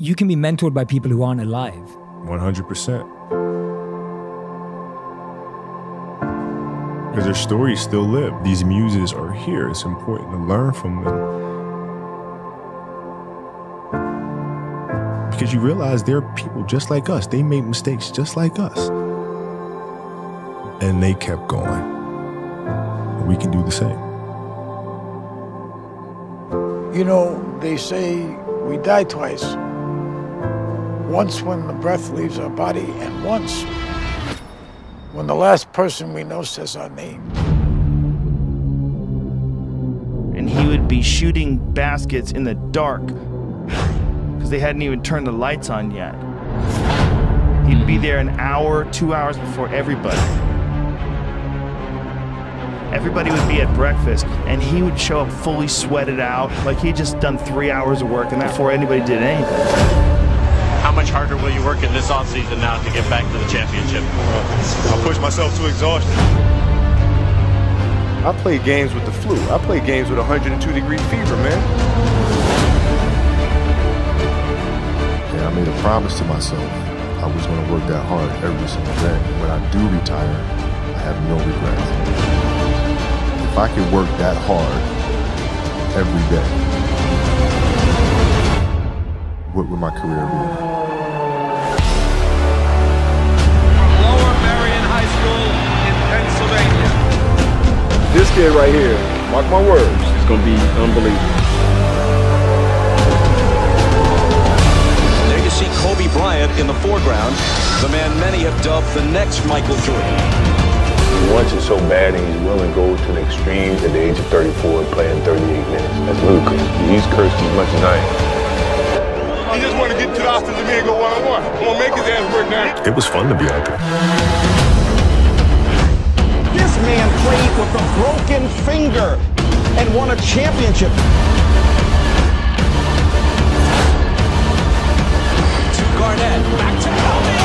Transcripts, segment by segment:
you can be mentored by people who aren't alive. 100%. Because their stories still live. These muses are here. It's important to learn from them. Because you realize they're people just like us. They made mistakes just like us. And they kept going. We can do the same. You know, they say we die twice. Once when the breath leaves our body, and once when the last person we know says our name. And he would be shooting baskets in the dark because they hadn't even turned the lights on yet. He'd be there an hour, 2 hours before everybody. Everybody would be at breakfast, and he would show up fully sweated out, like he'd just done 3 hours of work, and before anybody did anything. How much harder will you work in this offseason now to get back to the championship? I'll push myself to exhaustion. I played games with the flu. I played games with 102-degree fever, man. And I made a promise to myself. I was going to work that hard every single day. When I do retire, I have no regrets. If I could work that hard every day, what would my career be? Lower Marion High School in Pennsylvania. This kid right here, mark my words, is going to be unbelievable. There you see Kobe Bryant in the foreground, the man many have dubbed the next Michael Jordan. He wants it so bad and he's willing to go to the extreme at the age of 34 and playing 38 minutes. That's ludicrous. He's cursed as much as I am. He just want to get to the offensive end and go one-on-one. I'm going to make his ass work now. It was fun to be out there. This man played with a broken finger and won a championship. To Garnett, back to Kobe.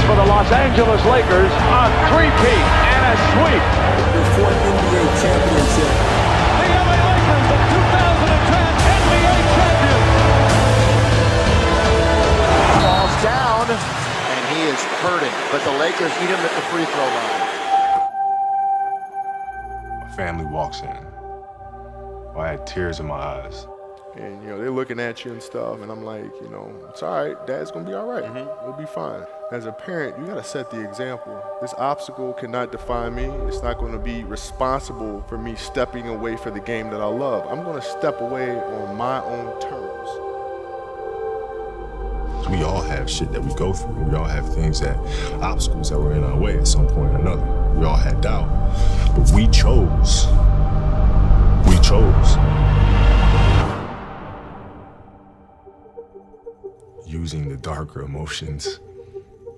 For the Los Angeles Lakers, a three-peat and a sweep. Their fourth NBA championship. The LA Lakers, the 2010 NBA champions. Falls down, and he is hurting. But the Lakers eat him at the free throw line. My family walks in. I had tears in my eyes. And, you know, they're looking at you and stuff, and I'm like, you know, it's all right. Dad's going to be all right. We'll be fine. As a parent, you got to set the example. This obstacle cannot define me. It's not going to be responsible for me stepping away for the game that I love. I'm going to step away on my own terms. We all have shit that we go through. We all have things obstacles that were in our way at some point or another. We all had doubt. But we chose. We chose. Using the darker emotions,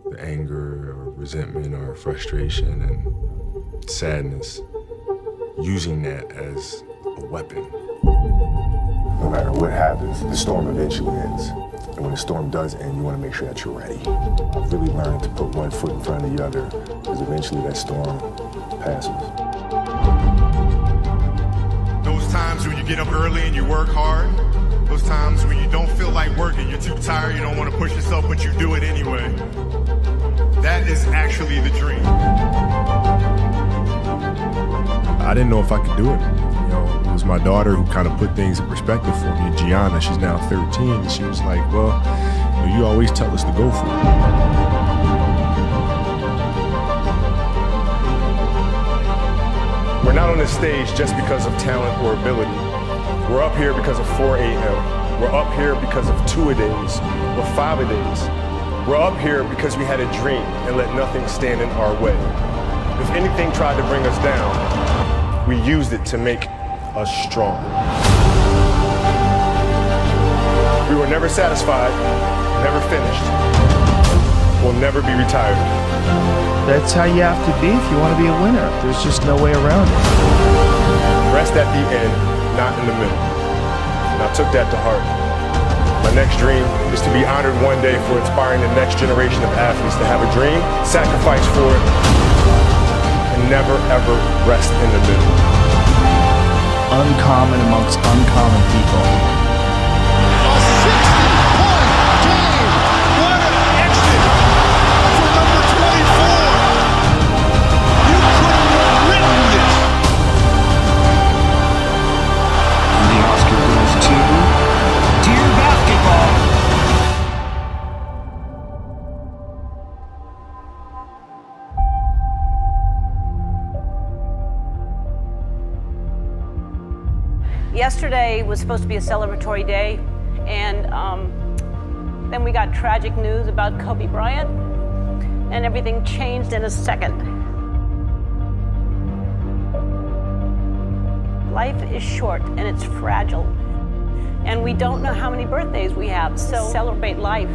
the anger or resentment or frustration and sadness, using that as a weapon. No matter what happens, the storm eventually ends. And when the storm does end, you want to make sure that you're ready. I've really learned to put one foot in front of the other, because eventually that storm passes. Those times when you get up early and you work hard, those times when you don't feel like working, you're too tired, you don't want to push yourself, but you do it anyway. That is actually the dream. I didn't know if I could do it. You know, it was my daughter who kind of put things in perspective for me. Gianna, she's now 13, and she was like, well, you always tell us to go for it. We're not on this stage just because of talent or ability. We're up here because of 4 a.m. We're up here because of 2-a-days or 5-a-days. We're up here because we had a dream and let nothing stand in our way. If anything tried to bring us down, we used it to make us stronger. We were never satisfied, never finished. We'll never be retired. That's how you have to be if you want to be a winner. There's just no way around it. Rest at the end, not in the middle. And I took that to heart. My next dream is to be honored one day for inspiring the next generation of athletes to have a dream, sacrifice for it, and never ever rest in the middle. Uncommon amongst uncommon people. A 60-point game. What an exit for number 24. You couldn't have written this. The Oscar goes to Dear Basketball. Yesterday was supposed to be a celebratory day, and then we got tragic news about Kobe Bryant, and everything changed in a second. Life is short and it's fragile, and we don't know how many birthdays we have, so celebrate life.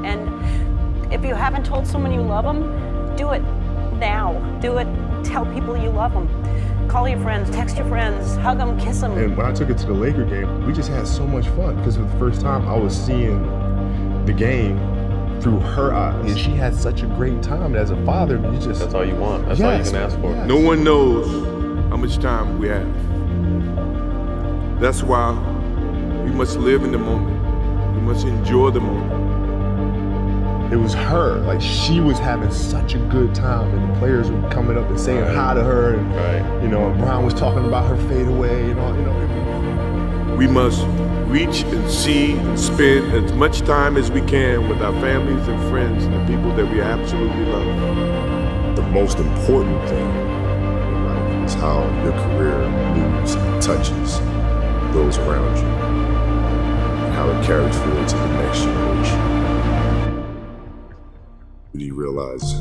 And if you haven't told someone you love them, do it now. Do it. Tell people you love them. Call your friends, text your friends, hug them, kiss them. And when I took it to the Laker game, we just had so much fun because for the first time I was seeing the game through her eyes. And she had such a great time. As a father, you just... That's all you want. That's all you can ask for. Yes. No one knows how much time we have. That's why we must live in the moment. We must enjoy the moment. It was her, like she was having such a good time, and the players were coming up and saying hi to her, and you know, and Brown was talking about her fadeaway, you know. We must reach and see and spend as much time as we can with our families and friends and the people that we absolutely love. The most important thing in life is how your career moves and touches those around you, and how it carries forward to the next generation. You realize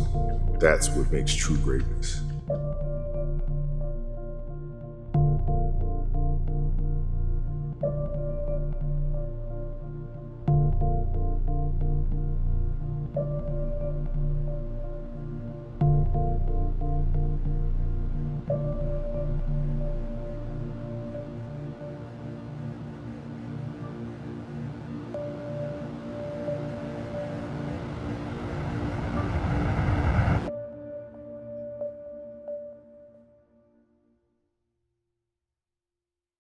that's what makes true greatness.